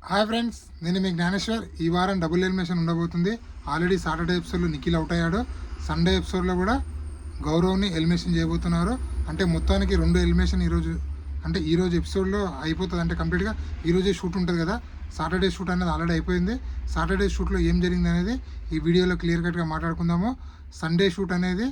Hi friends, నేను మీ జ్ఞానేశ్వర్. ఈ వారం డబుల్ ఎలిమినేషన్ ఉండబోతుంది. ఆల్రెడీ సాటర్డే ఎపిసోడ్లో నిఖిల్ అవుట్ అయ్యాడు. సండే ఎపిసోడ్లో కూడా గౌరవ్ని ఎలిమినేషన్ చేయబోతున్నారు. అంటే మొత్తానికి రెండు ఎలిమినేషన్ ఈరోజు ఎపిసోడ్లో అయిపోతుంది. అంటే కంప్లీట్గా ఈరోజే షూట్ ఉంటుంది కదా. సాటర్డే షూట్ అనేది ఆల్రెడీ అయిపోయింది. సాటర్డే షూట్లో ఏం జరిగింది అనేది ఈ వీడియోలో క్లియర్ కట్గా మాట్లాడుకుందాము. సండే షూట్ అనేది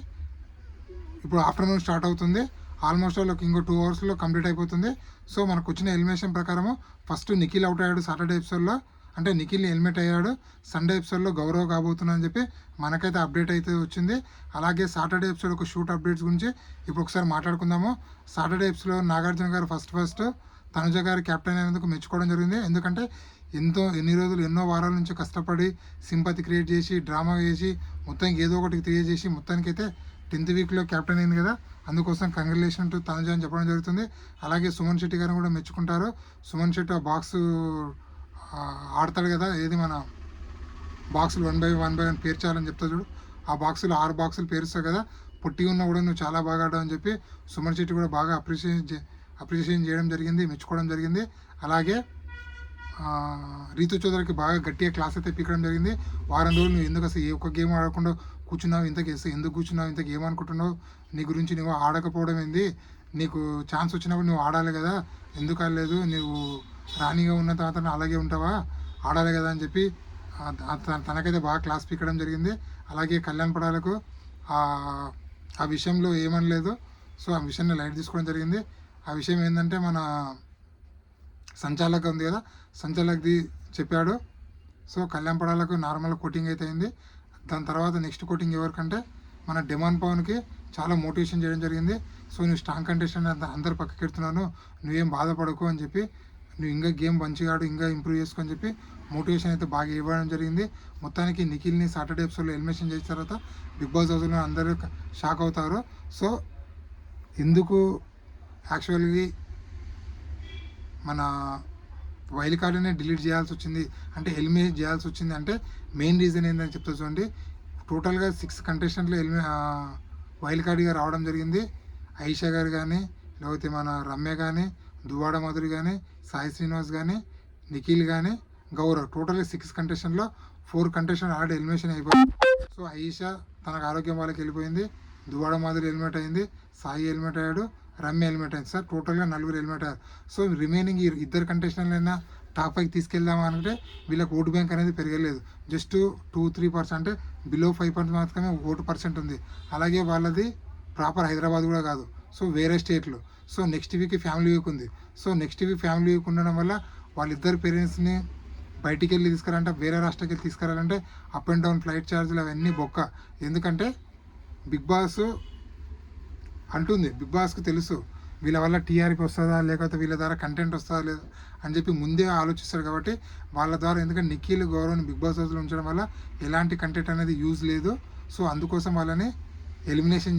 ఇప్పుడు ఆఫ్టర్నూన్ స్టార్ట్ అవుతుంది. ఆల్మోస్ట్ వాళ్ళకి ఇంకో 2 అవర్స్లో కంప్లీట్ అయిపోతుంది. సో మనకు వచ్చిన ఎలిమినేషన్ ప్రకారము ఫస్ట్ నిఖిల్ అవుట్ అయ్యాడు సాటర్డే ఎపిసోడ్లో. అంటే నిఖిల్ని ఎలిమినేట్ అయ్యాడు. సండే ఎపిసోడ్లో గౌరవ్ కాబోతున్నా అని చెప్పి మనకైతే అప్డేట్ అయితే వచ్చింది. అలాగే సాటర్డే ఎపిసోడ్ ఒక షూట్ అప్డేట్స్ గురించి ఇప్పుడు ఒకసారి మాట్లాడుకుందాము. సాటర్డే ఎపిసోడ్లో నాగార్జున గారు ఫస్ట్ తనుజ గారి కెప్టెన్ అయినందుకు మెచ్చుకోవడం జరిగింది. ఎందుకంటే ఎన్నో వారాల నుంచి కష్టపడి సింపతి క్రియేట్ చేసి డ్రామా చేసి మొత్తానికి ఏదో ఒకటి క్రియేట్ చేసి మొత్తానికైతే 10th వీక్లో క్యాప్టెన్ అయింది కదా. అందుకోసం కంగ్రాచులేషన్ టు తనుజ అని చెప్పడం జరుగుతుంది. అలాగే సుమన్ శెట్టి గారిని కూడా మెచ్చుకుంటారు. సుమన్ శెట్టి ఆ బాక్స్ ఆడతాడు కదా, ఏది మన బాక్సులు 1 by 1 పేర్చాలని చెప్తా చూడు. ఆ బాక్సులు 6 బాక్సులు పేరుస్తావు కదా, పొట్టి ఉన్నా కూడా నువ్వు చాలా బాగా ఆడావు అని చెప్పి సుమన్ శెట్టి కూడా బాగా అప్రిషియేషన్ చేయడం జరిగింది, మెచ్చుకోవడం జరిగింది. అలాగే రీతు చౌదరికి బాగా గట్టిగా క్లాస్ అయితే పీకడం జరిగింది. వారం రోజులు నువ్వు ఎందుకు అసలు ఏ ఒక్క గేమ్ ఆడకుండా కూర్చున్నావు, ఎందుకు కూర్చున్నావు, ఇంత గేమ్ అనుకుంటున్నావు, నీ గురించి నువ్వు ఆడకపోవడం ఏంది, నీకు ఛాన్స్ వచ్చినప్పుడు నువ్వు ఆడాలి కదా, ఎందుకు ఆడలేదు, నువ్వు రాణిగా ఉన్న తర్వాత అలాగే ఉంటావా, ఆడాలి కదా అని చెప్పి తనకైతే బాగా క్లాస్ పీకడం జరిగింది. అలాగే కళ్యాణ్ పడాలకు ఆ విషయంలో ఏమనలేదు. సో ఆ విషయాన్ని లైట్ తీసుకోవడం జరిగింది. ఆ విషయం ఏంటంటే మన సంచాలక్ ఉంది కదా, సంచాలక్ది చెప్పాడు. సో కళ్యాణ్ పడాలకు నార్మల్ కోటింగ్ అయితే అయింది. దాని తర్వాత నెక్స్ట్ కోటింగ్ ఎవరికంటే మన డెమాన్ పవన్కి చాలా మోటివేషన్ చేయడం జరిగింది. సో నువ్వు స్ట్రాంగ్ కంటెస్టెంట్ అందరు పక్కకెడుతున్నాను, నువ్వేం బాధపడకు అని చెప్పి, నువ్వు ఇంకా గేమ్ మంచిగా ఆడు, ఇంకా ఇంప్రూవ్ చేసుకొని చెప్పి మోటివేషన్ అయితే బాగా ఇవ్వడం జరిగింది. మొత్తానికి నిఖిల్ని సాటర్డే ఎపిసోడ్లో ఎలిమినేషన్ చేసిన తర్వాత బిగ్ బాస్ హౌస్లో అందరూ షాక్ అవుతారు. సో ఎందుకు యాక్చువల్గా మన వైల్డ్ కార్డునే డిలీట్ చేయాల్సి వచ్చింది, అంటే ఎలిమినేట్ చేయాల్సి వచ్చింది అంటే మెయిన్ రీజన్ ఏంటని చెప్తా చూడండి. టోటల్గా 6 కంటెస్టెంట్లు వైల్డ్ కార్డుగా రావడం జరిగింది. ఐషా గారు కానీ, లేకపోతే మన రమ్య కానీ, దువ్వాడ మధురి కానీ, సాయి శ్రీనివాస్ కానీ, నిఖిల్ కానీ, గౌరవ్, టోటల్గా 6 కంటెస్టెంట్లో 4 కంటెస్టెంట్ ఆల్రెడీ ఎలిమినేషన్ అయిపోయింది. సో ఐషా తనకు ఆరోగ్యం వాళ్ళకి వెళ్ళిపోయింది, దువ్వాడ మాధురి ఎలిమినేట్ అయింది, సాయి ఎలిమినేట్ అయ్యాడు, రమ్య ఎలిమినేట్ అయింది. సార్ టోటల్గా 4 ఎలిమినేట్ అయ్యారు. సో రిమైనింగ్ 2 కంటెస్టెంట్లైనా టాప్ 5 తీసుకెళ్దామా అంటే వీళ్ళకి ఓటు బ్యాంక్ అనేది పెరగలేదు. జస్ట్ 2-3% అంటే బిలో 5% మాత్రమే ఓటు పర్సెంట్ ఉంది. అలాగే వాళ్ళది ప్రాపర్ హైదరాబాద్ కూడా కాదు, సో వేరే స్టేట్లు. So next week family week ఉంది. So next week family week ఉండడం వల్ల వాళ్ళిద్దరు పేరెంట్స్ని బయటికి వెళ్ళి తీసుకురాలంటే, వేరే రాష్ట్రానికి వెళ్ళి తీసుకురాలంటే అప్ అండ్ డౌన్ ఫ్లైట్ ఛార్జీలు అవన్నీ బొక్క. ఎందుకంటే బిగ్ బాస్ అంటుంది, బిగ్ బాస్కి తెలుసు వీళ్ళ వల్ల టీఆర్పీ వస్తుందా, లేకపోతే వీళ్ళ ద్వారా కంటెంట్ వస్తుందా లేదా అని చెప్పి ముందే ఆలోచిస్తారు. కాబట్టి వాళ్ళ ద్వారా, ఎందుకంటే నిఖిల్ గౌరవ్ని బిగ్ బాస్ హౌస్లో ఉంచడం వల్ల ఎలాంటి కంటెంట్ అనేది యూజ్ లేదు. సో అందుకోసం వాళ్ళని ఎలిమినేషన్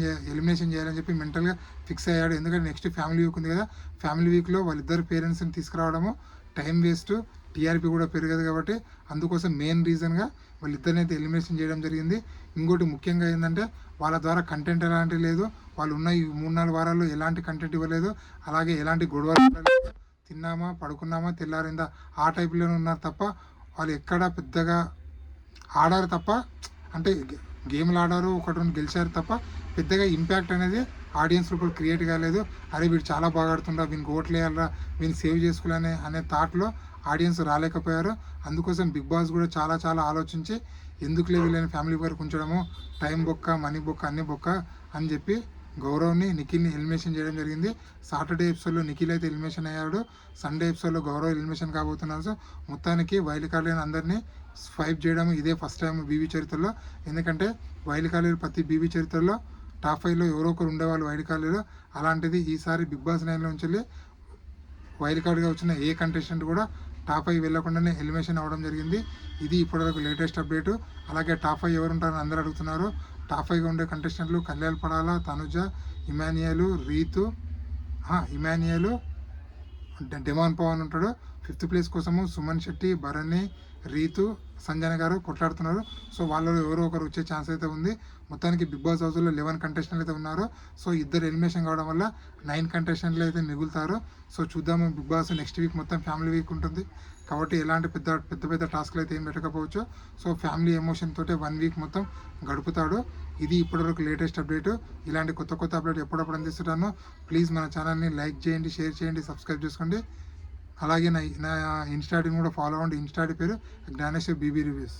చేయాలని చెప్పి మెంటల్గా ఫిక్స్ అయ్యాడు. ఎందుకంటే నెక్స్ట్ ఫ్యామిలీ వీక్ ఉంది కదా, ఫ్యామిలీ వీక్లో వాళ్ళిద్దరు పేరెంట్స్ని తీసుకురావడము టైం వేస్ట్, టీఆర్పీ కూడా పెరగదు. కాబట్టి అందుకోసం మెయిన్ రీజన్గా వాళ్ళిద్దరిని అయితే ఎలిమినేషన్ చేయడం జరిగింది. ఇంకోటి ముఖ్యంగా ఏంటంటే వాళ్ళ ద్వారా కంటెంట్ ఎలాంటి లేదు, వాళ్ళు ఉన్న ఈ 3-4 వారాల్లో ఎలాంటి కంటెంట్ ఇవ్వలేదు. అలాగే ఎలాంటి గొడవలు, తిన్నామా పడుకున్నామా తెల్లారిందా ఆ టైప్లోనే ఉన్నారు తప్ప వాళ్ళు ఎక్కడా పెద్దగా ఆడారు తప్ప, అంటే గేమ్లు ఆడారు, 1-2 గెలిచారు తప్ప పెద్దగా ఇంపాక్ట్ అనేది ఆడియన్స్ లోపల క్రియేట్ కాలేదు. అరే వీడు చాలా బాగా ఆడుతుండ్రా, వీనికి ఓట్లు వేయాలరా, వీని సేవ్ చేసుకోవాలనే అనే థాట్లో ఆడియన్స్ రాలేకపోయారు. అందుకోసం బిగ్ బాస్ కూడా చాలా ఆలోచించి ఎందుకులే వీళ్ళని ఫ్యామిలీ వరకు ఉంచడము, టైం బొక్క, మనీ బొక్క, అన్ని బొక్క అని చెప్పి గౌరవ్ని నిఖిల్ని ఎలిమినేషన్ చేయడం జరిగింది. సాటర్డే ఎపిసోడ్లో నిఖిల్ అయితే ఎలిమినేషన్ అయ్యాడు, సండే ఎపిసోడ్లో గౌరవ్ ఎలిమినేషన్ కాబోతున్నారు. సో మొత్తానికి వైల్డ్ కార్డులను అందరినీ స్వైప్ చేయడం ఇదే ఫస్ట్ టైం బీబీ చరిత్రలో. ఎందుకంటే వైల్డ్ కార్డు ప్రతి బీబీ చరిత్రలో టాప్ 5లో ఎవరో ఒకరు ఉండేవాళ్ళు వైల్డ్ కార్డులో. అలాంటిది ఈసారి బిగ్ బాస్ 9లో నుంచి వైల్డ్ కార్డుగా వచ్చిన ఏ కంటెస్టెంట్ కూడా టాప్ 5 వెళ్లకుండానే ఎలిమినేషన్ అవ్వడం జరిగింది. ఇది ఇప్పటివరకు లేటెస్ట్ అప్డేటు. అలాగే టాప్ 5 ఎవరు ఉంటారని అందరూ అడుగుతున్నారు. టాప్ 5గా ఉండే కంటెస్టెంట్లు కళ్యాణ్ పడాల, తనుజ, ఇమాన్యుయల్, రీతు, ఇమాన్యుయల్, డెమాన్ పవన్ ఉంటాడు. 5th ప్లేస్ కోసము సుమన్ శెట్టి, భరణి, రీతు, సంజన గారు కొట్లాడుతున్నారు. సో వాళ్ళలో ఎవరో ఒకరు వచ్చే ఛాన్స్ అయితే ఉంది. మొత్తానికి బిగ్ బాస్ హౌస్లో 11 కంటెస్టెంట్లు అయితే ఉన్నారు. సో ఇద్దరు ఎలిమినేషన్ కావడం వల్ల 9 కంటెస్టెంట్లు అయితే మిగులుతారు. సో చూద్దాము, బిగ్ బాస్ నెక్స్ట్ వీక్ మొత్తం ఫ్యామిలీ వీక్ ఉంటుంది కాబట్టి ఎలాంటి పెద్ద టాస్క్లు అయితే ఏం పెట్టకపోవచ్చు. సో ఫ్యామిలీ ఎమోషన్ తోటే 1 వీక్ మొత్తం గడుపుతాడు. ఇది ఇప్పటివరకు లేటెస్ట్ అప్డేట్. ఇలాంటి కొత్త అప్డేట్ ఎప్పుడప్పుడు అందిస్తున్నాను. ప్లీజ్ మన ఛానల్ని లైక్ చేయండి, షేర్ చేయండి, సబ్స్క్రైబ్ చేసుకోండి. అలాగే నా ఇన్స్టా ఐడిని కూడా ఫాలో అవ్వండి. ఇన్స్టా ఐడి పేరు జ్ఞానేశ్వర్ బీబీ రివ్యూస్.